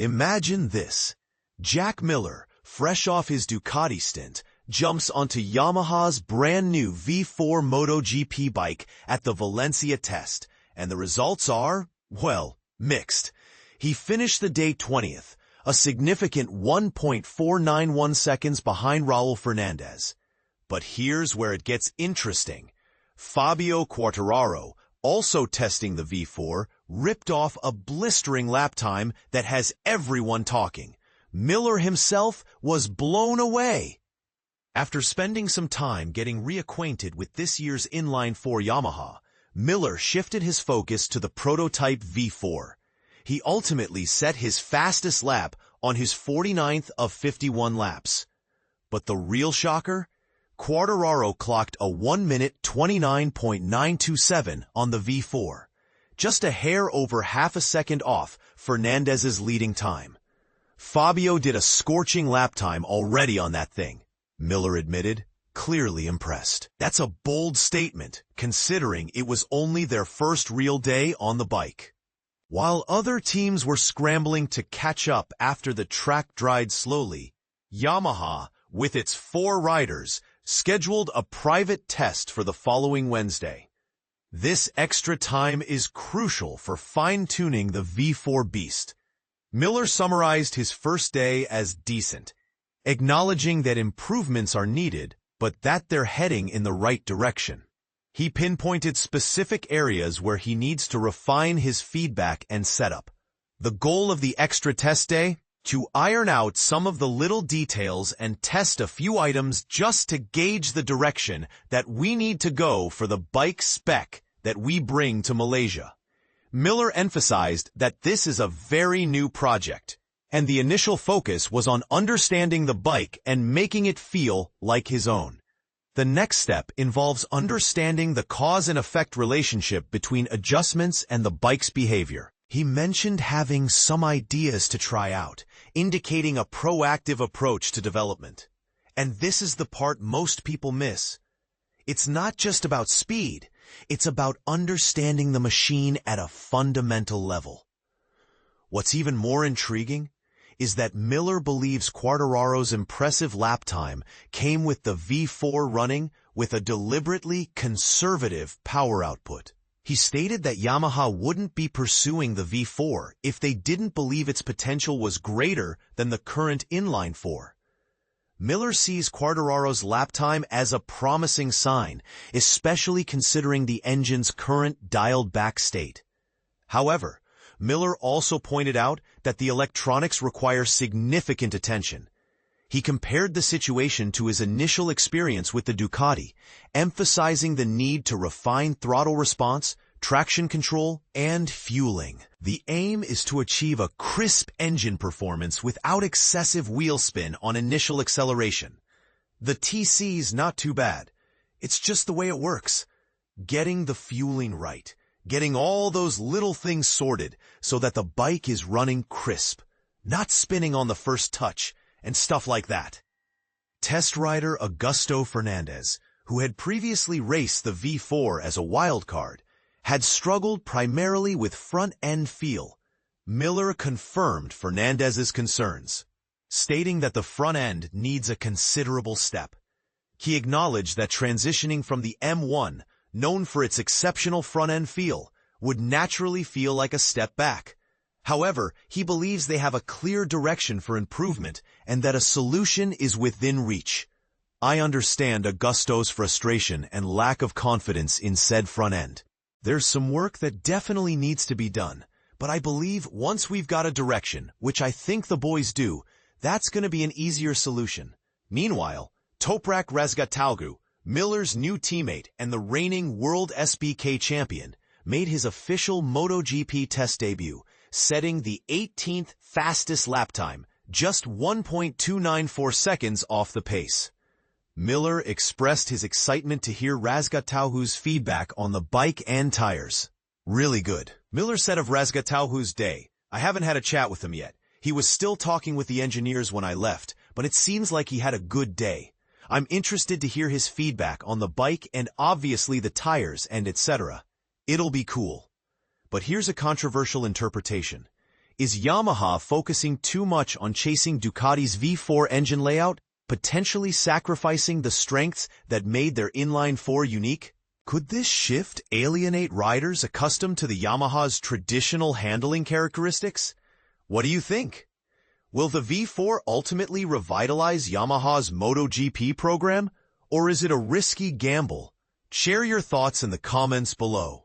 Imagine this. Jack Miller, fresh off his Ducati stint, jumps onto Yamaha's brand new V4 MotoGP bike at the Valencia test, and the results are, well, mixed. He finished the day 20th, a significant 1.491 seconds behind Raul Fernandez. But here's where it gets interesting. Fabio Quartararo, also testing the V4, ripped off a blistering lap time that has everyone talking. Miller himself was blown away. After spending some time getting reacquainted with this year's inline-4 Yamaha, Miller shifted his focus to the prototype V4. He ultimately set his fastest lap on his 49th of 51 laps. But the real shocker? Quartararo clocked a 1 minute 29.927 on the V4, just a hair over half a second off Fernandez's leading time. Fabio did a scorching lap time already on that thing, Miller admitted, clearly impressed. That's a bold statement, considering it was only their first real day on the bike. While other teams were scrambling to catch up after the track dried slowly, Yamaha, with its 4 riders, scheduled a private test for the following Wednesday. This extra time is crucial for fine-tuning the V4 beast. Miller summarized his first day as decent, acknowledging that improvements are needed, but that they're heading in the right direction. He pinpointed specific areas where he needs to refine his feedback and setup. The goal of the extra test day? To iron out some of the little details and test a few items just to gauge the direction that we need to go for the bike spec that we bring to Malaysia. Miller emphasized that this is a very new project, and the initial focus was on understanding the bike and making it feel like his own. The next step involves understanding the cause and effect relationship between adjustments and the bike's behavior. He mentioned having some ideas to try out, indicating a proactive approach to development. And this is the part most people miss. It's not just about speed, it's about understanding the machine at a fundamental level. What's even more intriguing is that Miller believes Quartararo's impressive lap time came with the V4 running with a deliberately conservative power output. He stated that Yamaha wouldn't be pursuing the V4 if they didn't believe its potential was greater than the current inline-4. Miller sees Quartararo's lap time as a promising sign, especially considering the engine's current dialed-back state. However, Miller also pointed out that the electronics require significant attention. He compared the situation to his initial experience with the Ducati, emphasizing the need to refine throttle response, traction control, and fueling. The aim is to achieve a crisp engine performance without excessive wheel spin on initial acceleration. The TC's not too bad. It's just the way it works. Getting the fueling right, getting all those little things sorted so that the bike is running crisp, not spinning on the first touch, and stuff like that. Test rider Augusto Fernandez, who had previously raced the V4 as a wildcard, had struggled primarily with front-end feel. Miller confirmed Fernandez's concerns, stating that the front end needs a considerable step. He acknowledged that transitioning from the M1, known for its exceptional front-end feel, would naturally feel like a step back. However, he believes they have a clear direction for improvement and that a solution is within reach. I understand Augusto's frustration and lack of confidence in said front end. There's some work that definitely needs to be done, but I believe once we've got a direction, which I think the boys do, that's going to be an easier solution. Meanwhile, Toprak Razgatlioglu, Miller's new teammate and the reigning World SBK champion, made his official MotoGP test debut, setting the 18th fastest lap time, just 1.294 seconds off the pace. Miller expressed his excitement to hear Razgatlioglu's feedback on the bike and tires. Really good. Miller said of Razgatlioglu's day, "I haven't had a chat with him yet. He was still talking with the engineers when I left, but it seems like he had a good day. I'm interested to hear his feedback on the bike and obviously the tires and etc. It'll be cool." But here's a controversial interpretation. Is Yamaha focusing too much on chasing Ducati's V4 engine layout, potentially sacrificing the strengths that made their inline-4 unique? Could this shift alienate riders accustomed to the Yamaha's traditional handling characteristics? What do you think? Will the V4 ultimately revitalize Yamaha's MotoGP program, or is it a risky gamble? Share your thoughts in the comments below.